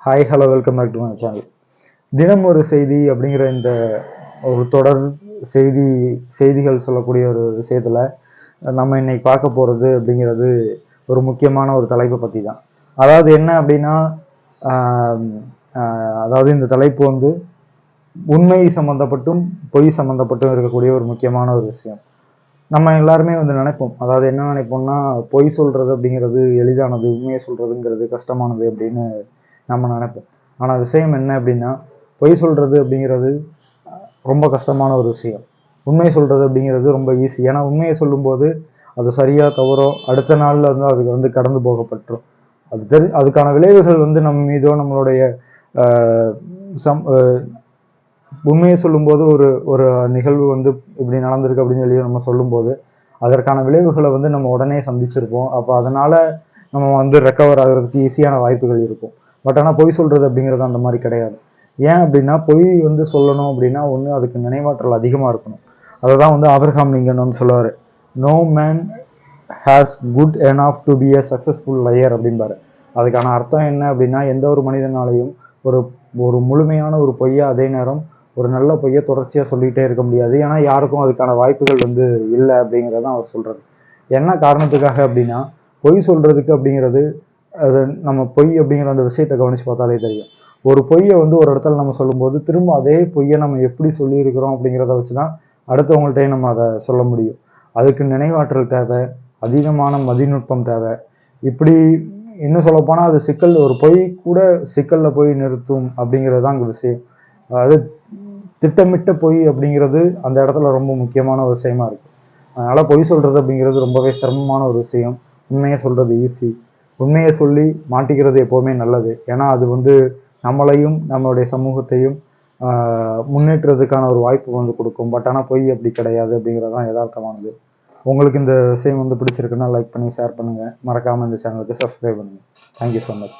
Hi hello welcome back to my channel. தினம் ஒரு செய்தி அப்படிங்கிற இந்த ஒரு தொடர் செய்திகள் சொல்லக்கூடிய ஒரு விஷயத்துல நம்ம இன்னைக்கு பார்க்க போறது அப்படிங்கிறது ஒரு முக்கியமான ஒரு தலைப்பை பத்தி தான். அதாவது என்ன அப்படின்னா, அதாவது இந்த தலைப்பு வந்து உண்மை சம்பந்தப்பட்டும் பொய் சம்பந்தப்பட்டும் இருக்கக்கூடிய ஒரு முக்கியமான ஒரு விஷயம். நம்ம எல்லாருமே வந்து நினைப்போம், அதாவது என்ன நினைப்போம்னா, பொய் சொல்றது அப்படிங்கிறது எளிதானது, உண்மையை சொல்றதுங்கிறது கஷ்டமானது அப்படின்னு நம்ம நினைப்போம். ஆனால் விஷயம் என்ன அப்படின்னா, பொய் சொல்றது அப்படிங்கிறது ரொம்ப கஷ்டமான ஒரு விஷயம். உண்மை சொல்றது அப்படிங்கிறது ரொம்ப ஈஸி. ஏன்னா உண்மையை சொல்லும்போது அது சரியா தவறோ அடுத்த நாள்ல வந்து அதுக்கு வந்து கடந்து போகப்பட்டுரும். அதுக்கான விளைவுகள் வந்து நம்ம மீதோ நம்மளுடைய உண்மையை சொல்லும்போது ஒரு ஒரு நிகழ்வு வந்து இப்படி நடந்திருக்கு அப்படின்னு சொல்லி நம்ம சொல்லும்போது அதற்கான விளைவுகளை வந்து நம்ம உடனே சந்திச்சிருப்போம். அப்போ அதனால நம்ம வந்து ரெக்கவர் ஆகிறதுக்கு ஈஸியான வாய்ப்புகள் இருக்கும். பட் ஆனால் பொய் சொல்றது அப்படிங்கிறது அந்த மாதிரி கிடையாது. ஏன் அப்படின்னா, பொய் வந்து சொல்லணும் அப்படின்னா ஒன்று அதுக்கு நினைவாற்றல் அதிகமாக இருக்கணும். அதை தான் வந்து ஆபிரகாம் லிங்கன் வந்து சொல்லுவார், no man has good enough to be a successful liar அப்படின்பாரு. அதுக்கான அர்த்தம் என்ன அப்படின்னா, எந்த ஒரு மனிதனாலையும் ஒரு ஒரு முழுமையான ஒரு பொய்யை அதே நேரம் ஒரு நல்ல பொய்யை தொடர்ச்சியாக சொல்லிகிட்டே இருக்க முடியாது. ஏன்னா யாருக்கும் அதுக்கான வாய்ப்புகள் வந்து இல்லை அப்படிங்கிறதான் அவர் சொல்கிறது. என்ன காரணத்துக்காக அப்படின்னா, பொய் சொல்றதுக்கு அப்படிங்கிறது, அது நம்ம பொய் அப்படிங்கிற அந்த விஷயத்தை கவனிச்சு பார்த்தாலே தெரியும். ஒரு பொய்யை வந்து ஒரு இடத்துல நம்ம சொல்லும்போது திரும்ப அதே பொய்யை நம்ம எப்படி சொல்லியிருக்கிறோம் அப்படிங்கிறத வச்சு தான் அடுத்தவங்கள்ட்டையும் நம்ம அதை சொல்ல முடியும். அதுக்கு நினைவாற்றல் தேவை, அதீதமான மதிநுட்பம் தேவை. இப்படி இன்னும் சொல்லப்போனால் அது சிக்கல், ஒரு பொய் கூட சிக்கலில் போய் நிறுத்தும் அப்படிங்கிறது தான் அங்கே விஷயம். அதாவது திட்டமிட்ட பொய் அப்படிங்கிறது அந்த இடத்துல ரொம்ப முக்கியமான ஒரு விஷயமா இருக்கு. அதனால பொய் சொல்றது அப்படிங்கிறது ரொம்பவே சிரமமான ஒரு விஷயம். உண்மையை சொல்றது ஈஸி. உண்மையை சொல்லி மாட்டிக்கிறது எப்போவுமே நல்லது. ஏன்னா அது வந்து நம்மளையும் நம்மளுடைய சமூகத்தையும் முன்னேற்றத்துக்கான ஒரு வாய்ப்பு வந்து கொடுக்கும். பட் ஆனால் பொய் அப்படி கிடையாது அப்படிங்கிறதான் யதார்த்தமானது. உங்களுக்கு இந்த விஷயம் வந்து பிடிச்சிருக்குன்னா லைக் பண்ணி ஷேர் பண்ணுங்க. மறக்காம இந்த சேனலுக்கு சப்ஸ்கிரைப் பண்ணுங்க. Thank you so much.